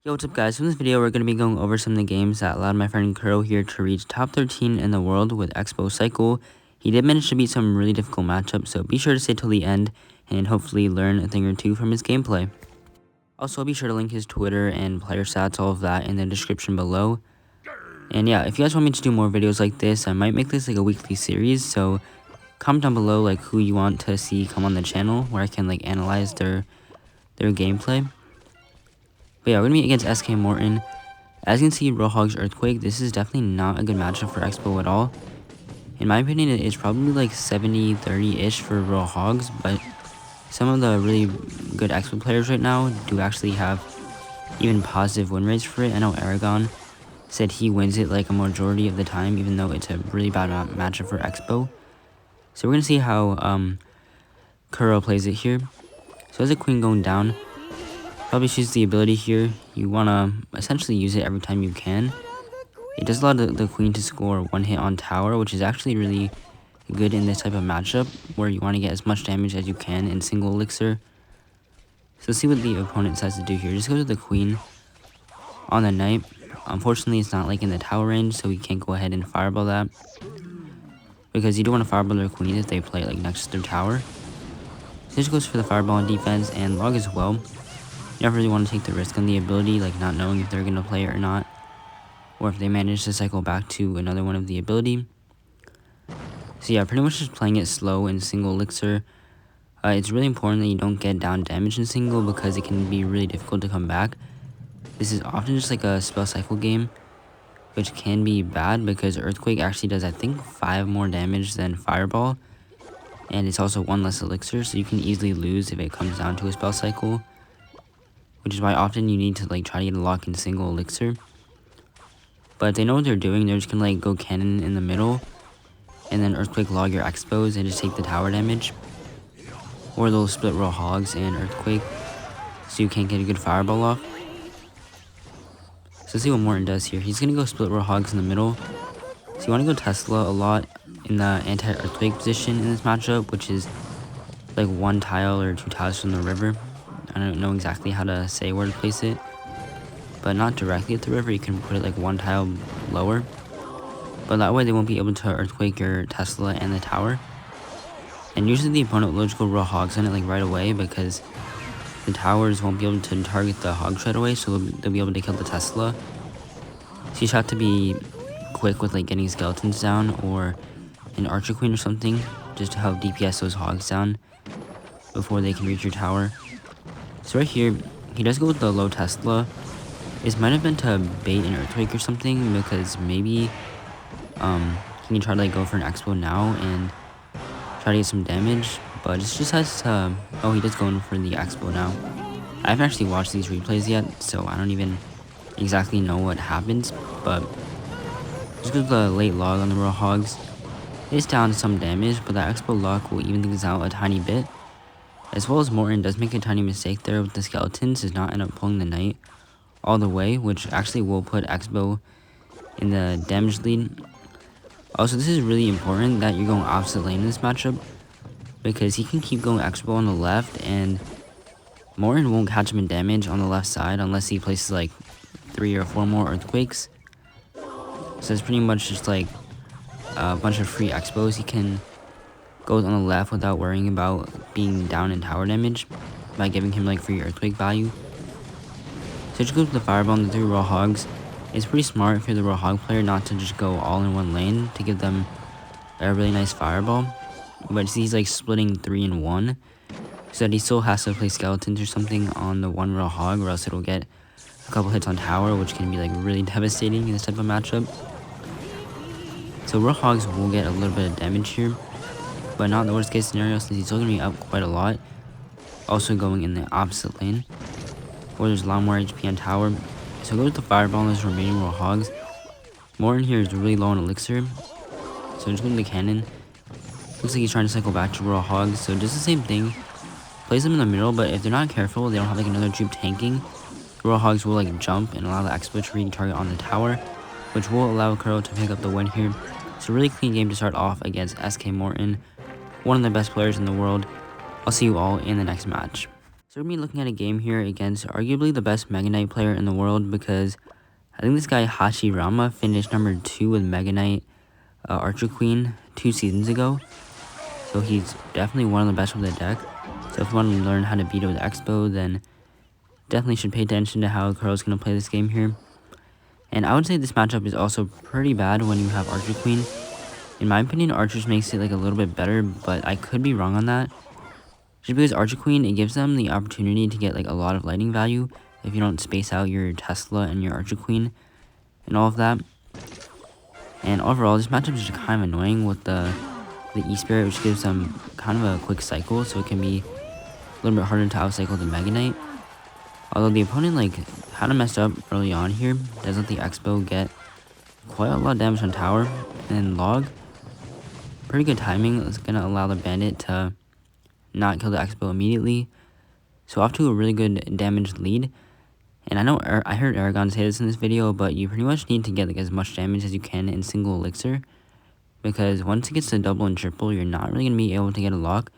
Yo, what's up guys? In this video, we're going to be going over some of the games that allowed my friend Kuro here to reach top 13 in the world with Expo Cycle. He did manage to beat some really difficult matchups, so be sure to stay till the end and hopefully learn a thing or two from his gameplay. Also, I'll be sure to link his Twitter and player stats, all of that, in the description below. And yeah, if you guys want me to do more videos like this, I might make this like a weekly series, so comment down below like who you want to see come on the channel where I can like analyze their gameplay. But yeah, we're going to be against SK Mortar. As you can see, Hogs Earthquake, this is definitely not a good matchup for Expo at all. In my opinion, it's probably like 70-30-ish for Hogs, but some of the really good Expo players right now do actually have even positive win rates for it. I know Aragon said he wins it like a majority of the time, even though it's a really bad matchup for Expo. So we're going to see how Kuro plays it here. So as a queen going down, probably choose the ability here. You want to essentially use it every time you can. It does allow the queen to score one hit on tower, which is actually really good in this type of matchup, where you want to get as much damage as you can in single elixir. So let's see what the opponent decides to do here. Just go to the queen on the knight. Unfortunately, it's not like in the tower range, so we can't go ahead and fireball that, because you don't want to fireball their queen if they play like next to their tower. So just goes for the fireball on defense and log as well. You never really want to take the risk on the ability, like not knowing if they're going to play it or not, or if they manage to cycle back to another one of the ability. So yeah, pretty much just playing it slow in single elixir. It's really important that you don't get down damage in single, because it can be really difficult to come back. This is often just like a spell cycle game, which can be bad because Earthquake actually does, I think, 5 more damage than Fireball, and it's also 1 less elixir, so you can easily lose if it comes down to a spell cycle, which is why often you need to like try to get a lock in single elixir. But if they know what they're doing, they're just gonna like go cannon in the middle, and then Earthquake log your Expos and just take the tower damage. Or they'll split roll Hogs and Earthquake, so you can't get a good fireball off. So let's see what Mortar does here. He's gonna go split roll Hogs in the middle. So you want to go Tesla a lot in the anti-Earthquake position in this matchup, which is like 1 tile or 2 tiles from the river. I don't know exactly how to say where to place it, but not directly at the river. You can put it like 1 tile lower, but that way they won't be able to Earthquake your Tesla and the tower. And usually the opponent will just go roll Hogs on it like right away, because the towers won't be able to target the Hogs right away, so they'll be able to kill the Tesla. So you just have to be quick with like getting skeletons down, or an Archer Queen or something, just to help DPS those Hogs down before they can reach your tower. So right here, he does go with the low Tesla. This might have been to bait an Earthquake or something, because maybe he can try to like go for an Expo now and try to get some damage, but it just has to... oh, he does go in for the Expo now. I haven't actually watched these replays yet, so I don't even exactly know what happens, but just because the late log on the Royal Hogs is down some damage, but that Expo luck will even things out a tiny bit. As well as Mortar does make a tiny mistake there with the skeletons, does not end up pulling the knight all the way, which actually will put Xbow in the damage lead. Also, this is really important that you're going opposite lane in this matchup, because he can keep going Xbow on the left, and Mortar won't catch him in damage on the left side unless he places like 3 or 4 more Earthquakes. So it's pretty much just like a bunch of free Expos he can go on the left without worrying about being down in tower damage by giving him like free Earthquake value. So just go with the Fireball and the 3 Raw Hogs. It's pretty smart if you're the Raw Hog player not to just go all in one lane to give them a really nice Fireball. But see, he's like splitting 3 in 1, so that he still has to play skeletons or something on the 1 Raw Hog, or else it'll get a couple hits on tower, which can be like really devastating in this type of matchup. So Raw Hogs will get a little bit of damage here, but not the worst case scenario, since he's still going to be up quite a lot. Also going in the opposite lane, where there's a lot more HP on tower. So go with the Fireball on those remaining Raw Hogs. Mortar here is really low on elixir, so just going to the cannon. Looks like he's trying to cycle back to Raw Hogs, so just the same thing. Place them in the middle, but if they're not careful, they don't have like another troop tanking. Raw Hogs will like jump and allow the Expo to re-target on the tower, which will allow Kuro to pick up the win here. It's a really clean game to start off against SK Mortar, one of the best players in the world. I'll see you all in the next match. So we're going to be looking at a game here against arguably the best Mega Knight player in the world, because I think this guy Hashirama finished number 2 with Mega Knight Archer Queen 2 seasons ago. So he's definitely one of the best with the deck. So if you want to learn how to beat it with Expo, then definitely should pay attention to how Kuro's going to play this game here. And I would say this matchup is also pretty bad when you have Archer Queen. In my opinion, Archers makes it like a little bit better, but I could be wrong on that. Just because Archer Queen, it gives them the opportunity to get like a lot of lightning value if you don't space out your Tesla and your Archer Queen and all of that. And overall, this matchup is just kind of annoying with the E-Spirit, which gives them kind of a quick cycle, so it can be a little bit harder to outcycle the Mega Knight. Although the opponent like kind of messed up early on here, does let the Expo get quite a lot of damage on tower, and log. Pretty good timing. It's going to allow the bandit to not kill the Expo immediately. So off to a really good damage lead. And I know I heard Aragon say this in this video, but you pretty much need to get like as much damage as you can in single elixir, because once it gets to double and triple, you're not really going to be able to get a lock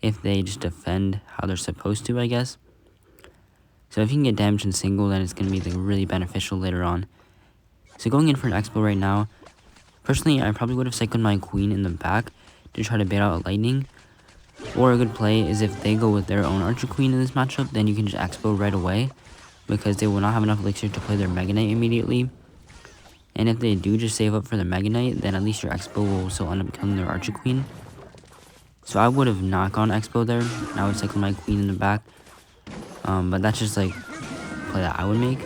if they just defend how they're supposed to, I guess. So if you can get damage in single, then it's going to be like really beneficial later on. So going in for an Expo right now, personally I probably would have cycled my queen in the back to try to bait out a lightning. Or a good play is if they go with their own Archer Queen in this matchup, then you can just Expo right away, because they will not have enough elixir to play their Mega Knight immediately. And if they do just save up for the Mega Knight, then at least your Expo will still end up killing their Archer Queen. So I would have not gone Expo there, and I would cycle my queen in the back. But that's just like a play that I would make.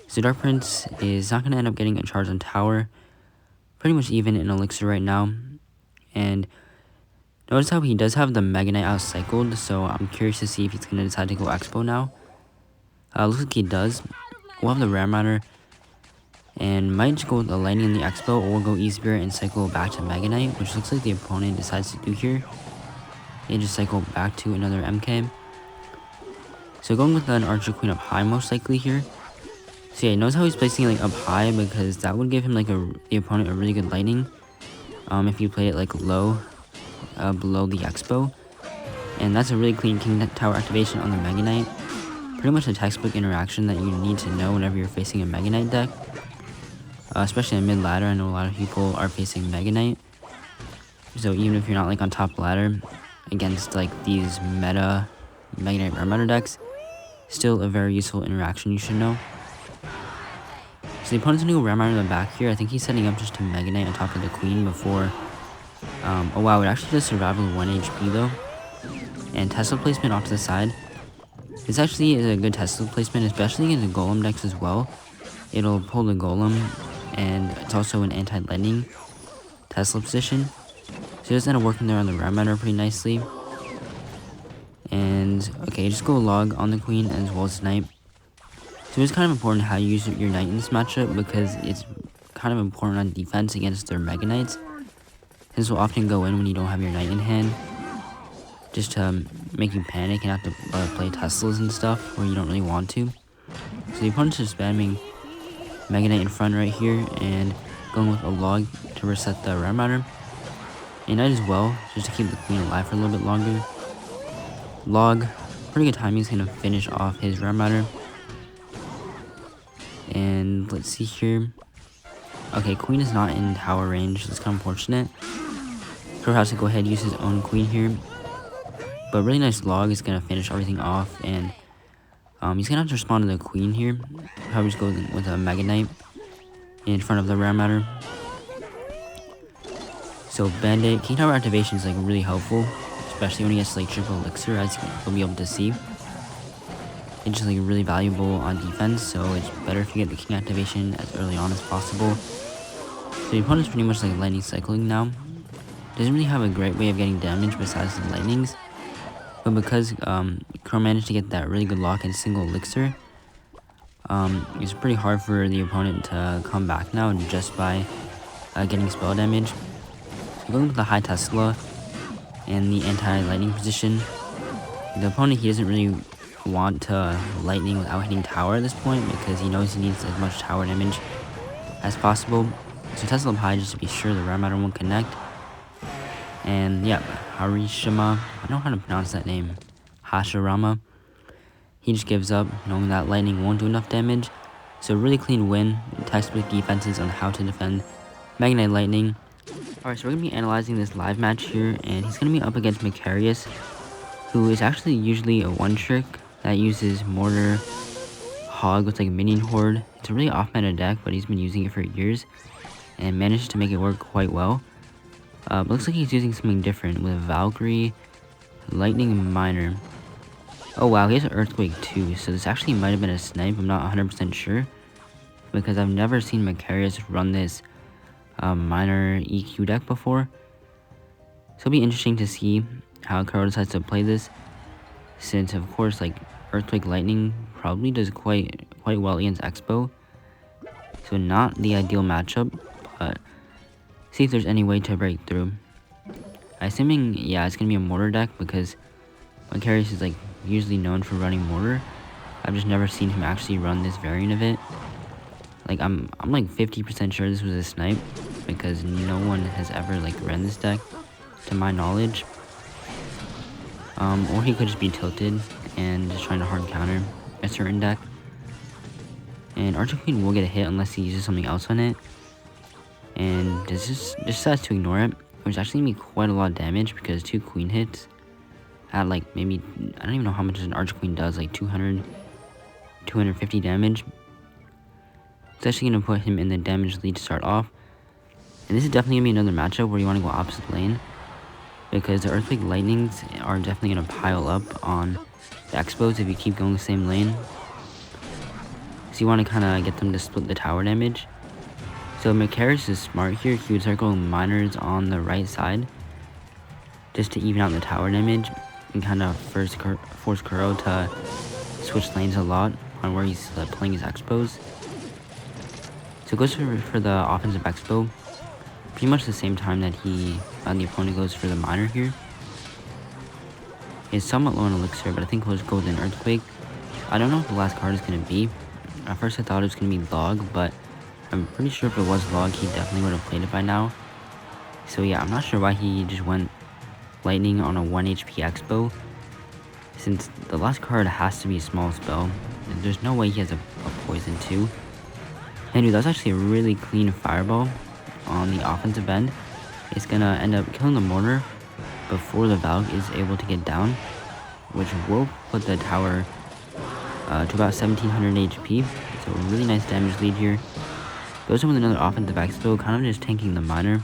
So Dark Prince is not going to end up getting a charge on tower. Pretty much even in elixir right now. And notice how he does have the Mega Knight outcycled, so I'm curious to see if he's going to decide to go Expo now. Looks like he does. We'll have the Ram Rider, and might just go with the Lightning in the Expo, or go E-Spirit and cycle back to Mega Knight, which looks like the opponent decides to do here. And just cycle back to another MK. So going with an Archer Queen up high most likely here. So yeah, notice how he's placing it like up high, because that would give him like the opponent a really good Lightning. If you play it like low, below the Expo. And that's a really clean King Tower activation on the Mega Knight. Pretty much a textbook interaction that you need to know whenever you're facing a Mega Knight deck. Especially in mid-ladder, I know a lot of people are facing Mega Knight. So even if you're not like on top ladder against like these meta Mega Knight Ram Rider decks, still a very useful interaction you should know. So the opponent's going to go Ram Rider in the back here. I think he's setting up just to Mega Knight on top of the Queen before... oh wow, it actually does survive with 1 HP though. And Tesla placement off to the side. This actually is a good Tesla placement, especially in the Golem decks as well. It'll pull the Golem, and it's also an anti-lightning Tesla position. So it's end up working there on the Ram Rider pretty nicely. And okay, just go log on the Queen as well as Snipe. So it's kind of important how you use your Knight in this matchup, because it's kind of important on defense against their Mega Knights. This will often go in when you don't have your Knight in hand, just to make you panic and have to play Teslas and stuff where you don't really want to. So the opponent's just spamming Mega Knight in front right here, and going with a log to reset the Ram Rider. And Knight as well, just to keep the Queen alive for a little bit longer. Log, pretty good timing, he's going to finish off his Ram Rider. And let's see here. Okay, Queen is not in tower range, that's kind of unfortunate. Kuro has to go ahead and use his own Queen here. But really nice log is going to finish everything off, and he's going to have to respond to the Queen here. Probably just go with a Mega Knight in front of the Ram Rider. So Bandit, King Tower activation is like really helpful, especially when he gets like triple elixir, as you'll be able to see. It's just like really valuable on defense, so it's better if you get the King activation as early on as possible. So the opponent's pretty much like lightning cycling now. Doesn't really have a great way of getting damage besides the lightnings. But because Kuro managed to get that really good lock in single elixir, it's pretty hard for the opponent to come back now just by getting spell damage. So going with the high Tesla and the anti-lightning position, the opponent, he doesn't really want to lightning without hitting tower at this point, because he knows he needs as much tower damage as possible. So Tesla up high just to be sure the Ram Rider won't connect. And yeah, Harishima, I don't know how to pronounce that name, Hashirama. he just gives up, knowing that lightning won't do enough damage. So really clean win, textbook defenses on how to defend Magnite Lightning. Alright, so we're going to be analyzing this live match here, and he's going to be up against Macarius, who is actually usually a one-trick that uses Mortar, Hog with like a minion horde. It's a really off-meta deck, but he's been using it for years, and managed to make it work quite well. But looks like he's using something different with Valkyrie, Lightning Miner. Oh wow, he has an Earthquake too, so this actually might have been a snipe, I'm not 100% sure. Because I've never seen Macarius run this Miner EQ deck before. So it'll be interesting to see how Kuro decides to play this. Since of course like Earthquake Lightning probably does quite well against Expo. So not the ideal matchup, but see if there's any way to break through. I'm assuming, yeah, it's gonna be a Mortar deck because Macarius is like usually known for running Mortar. I've just never seen him actually run this variant of it. Like I'm like 50% sure this was a snipe because no one has ever like ran this deck to my knowledge. Or he could just be tilted and just trying to hard counter a certain deck. And Archer Queen will get a hit unless he uses something else on it. And this just decides to ignore it, which actually gonna be quite a lot of damage because 2 queen hits at like maybe, I don't even know how much an Archer Queen does, like 200, 250 damage. It's actually gonna put him in the damage lead to start off. And this is definitely gonna be another matchup where you want to go opposite lane, because the Earthquake Lightnings are definitely gonna pile up on the Expos if you keep going the same lane. So you want to kind of get them to split the tower damage. So Macarius is smart here. He would start going miners on the right side just to even out the tower damage and kind of force Kuro to switch lanes a lot on where he's playing his Expos. So it goes for the offensive Expo pretty much the same time that the opponent goes for the miner here. He's somewhat low on elixir, but I think he'll just go with an Earthquake. I don't know what the last card is going to be. At first I thought it was going to be Log, but I'm pretty sure if it was Log, he definitely would have played it by now. So yeah, I'm not sure why he just went Lightning on a 1 HP Expo, since the last card has to be a small spell. And there's no way he has a poison too. And dude, that's actually a really clean fireball on the offensive end. It's gonna end up killing the Mortar before the Valk is able to get down, which will put the tower to about 1700 HP. So a really nice damage lead here. Goes in with another offensive Expo, kind of just tanking the miner,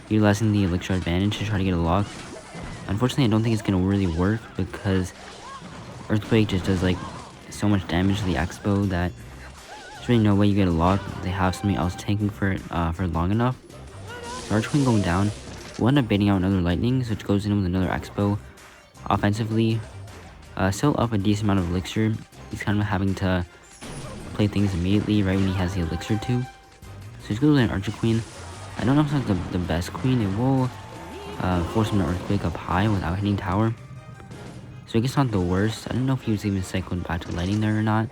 utilizing the elixir advantage to try to get a lock. Unfortunately, I don't think it's gonna really work because Earthquake just does like so much damage to the Expo that there's really no way you get a lock. They have something else tanking for it for long enough. So Archqueen going down will end up baiting out another Lightnings, which goes in with another Expo. Offensively, still up a decent amount of elixir. He's kind of having to play things immediately right when he has the elixir too. So he's going with an Archer Queen. I don't know if it's like the best queen. It will force him to Earthquake up high without hitting tower. So I guess not the worst. I don't know if he was even cycled back to Lightning there or not.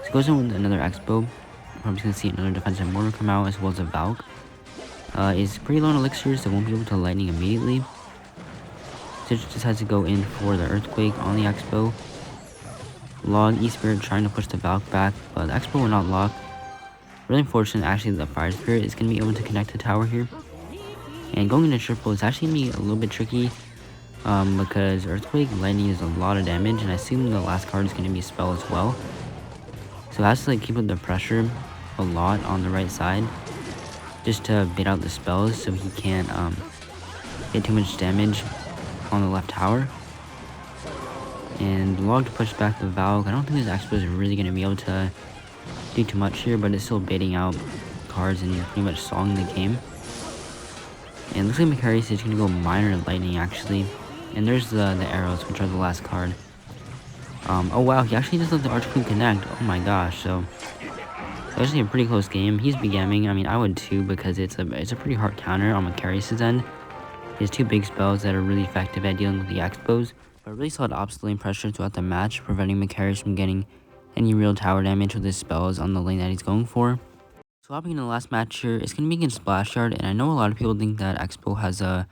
So he goes in with another Expo. We're just going to see another defensive Mortar come out as well as a Valk. Is pretty low on elixir, so won't be able to Lightning immediately. So just decides to go in for the Earthquake on the Expo. Log E-Spirit trying to push the Valk back, but the Expo will not lock. Really unfortunate, actually, the Fire Spirit is going to be able to connect to tower here. And going into triple is actually going to be a little bit tricky, because Earthquake Lightning is a lot of damage, and I assume the last card is going to be a spell as well. So it has to like keep up the pressure a lot on the right side, just to bait out the spells so he can't get too much damage on the left tower. And Log to push back the Valk. I don't think this Expo is really going to be able to do too much here, but it's still baiting out cards and pretty much stalling the game. And looks like Macarius is going to go Miner Lightning actually. And there's the arrows, which are the last card. Oh wow, he actually just let the Archqueen connect. Oh my gosh, so it's actually a pretty close game. He's BGamming. I mean, I would too, because it's a pretty hard counter on Macarius' end. He has 2 big spells that are really effective at dealing with the Expos, but really solid opposite lane pressure throughout the match, preventing Macarius from getting any real tower damage with his spells on the lane that he's going for. So hopping into the last match here, it's going to be against Splash Yard, and I know a lot of people think that Expo has a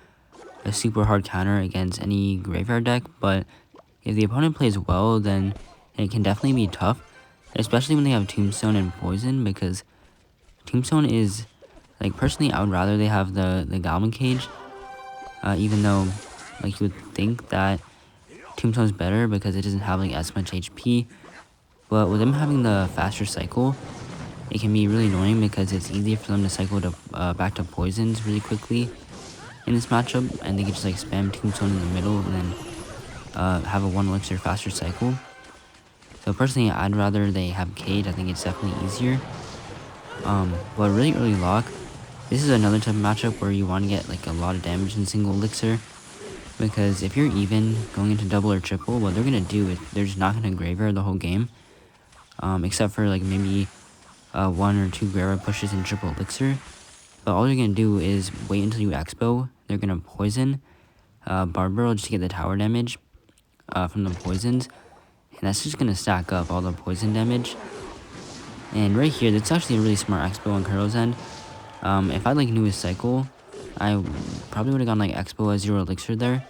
super hard counter against any graveyard deck, but if the opponent plays well, then it can definitely be tough, especially when they have Tombstone and Poison, because Tombstone is, like, personally, I would rather they have the Goblin Cage, even though, like, you would think that Tombstone's better because it doesn't have, like, as much HP, but with them having the faster cycle, it can be really annoying because it's easier for them to cycle to back to Poisons really quickly in this matchup, and they can just, like, spam Tombstone in the middle and then have a 1 elixir faster cycle. So personally, I'd rather they have Cage. I think it's definitely easier. But really early lock, this is another type of matchup where you want to get like a lot of damage in single elixir, because if you're even going into double or triple, what they're gonna do is they're just not gonna graveyard the whole game, except for like maybe 1 or 2 graveyard pushes in triple elixir. But all you're gonna do is wait until you Expo. They're gonna poison Barbarrel just to get the tower damage from the poisons, and that's just gonna stack up all the poison damage. And right here, that's actually a really smart Expo on Kuro's end. If I like knew his cycle, I probably would have gone like Expo as 0 elixir there,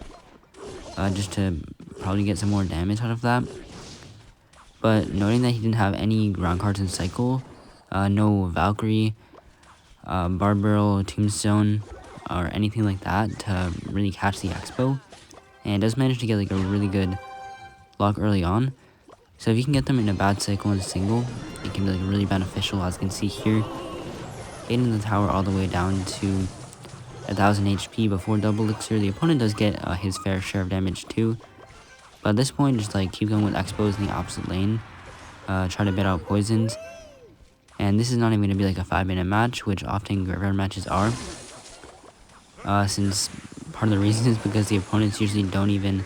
just to probably get some more damage out of that. But noting that he didn't have any ground cards in cycle, no Valkyrie, Barbarrel, Tombstone, or anything like that to really catch the Expo, and does manage to get like a really good lock early on. So if you can get them in a bad cycle and single, it can be like really beneficial, as you can see here. Getting the tower all the way down to 1000 HP before double elixir. The opponent does get his fair share of damage too. But at this point, just like keep going with Expos in the opposite lane. Try to bait out poisons. And this is not even going to be like a 5-minute match, which often graveyard matches are. Since part of the reason is because the opponents usually don't even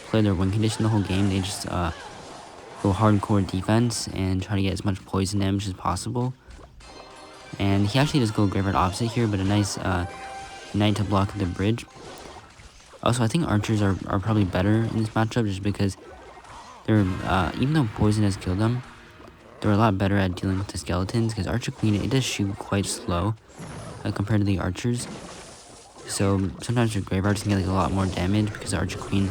play their win condition the whole game. They just go hardcore defense and try to get as much poison damage as possible. And he actually does go graveyard opposite here, but a nice knight to block the bridge. Also, I think archers are probably better in this matchup just because they're, even though poison has killed them, they're a lot better at dealing with the skeletons, because Archer Queen, it does shoot quite slow compared to the archers. So sometimes your graveyards can get like a lot more damage because the Archer Queen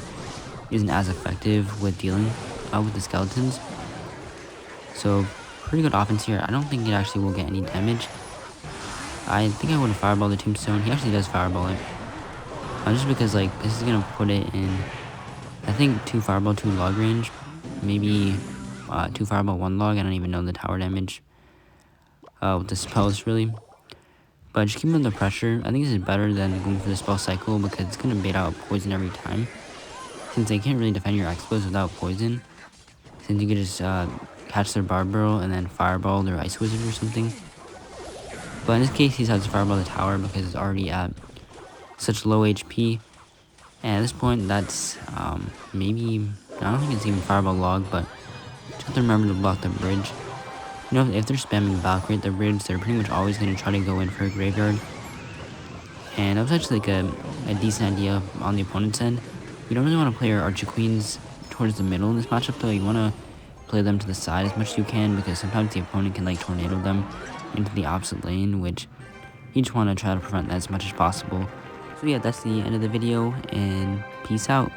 isn't as effective with dealing with the skeletons. So pretty good offense here. I don't think it actually will get any damage. I think I would have fireball the Tombstone. He actually does fireball it. Just because like this is gonna put it in, I think 2 fireball 2 log range, maybe 2 fireball 1 log. I don't even know the tower damage with the spells really. But just keep under pressure. I think this is better than going for the spell cycle because it's gonna bait out poison every time. Since they can't really defend your Expos without poison, since you could just catch their Barbarrel and then fireball their Ice Wizard or something. But in this case, he has to fireball the tower because it's already at such low HP. And at this point, that's maybe, I don't think it's even fireball log, but just have to remember to block the bridge. You know, if they're spamming Valkyrie at the bridge, they're pretty much always going to try to go in for a graveyard. And that was actually like a decent idea on the opponent's end. You don't really want to play your Archer Queens towards the middle in this matchup though. You want to play them to the side as much as you can, because sometimes the opponent can like tornado them into the opposite lane, which you just want to try to prevent that as much as possible. So yeah, that's the end of the video, and peace out.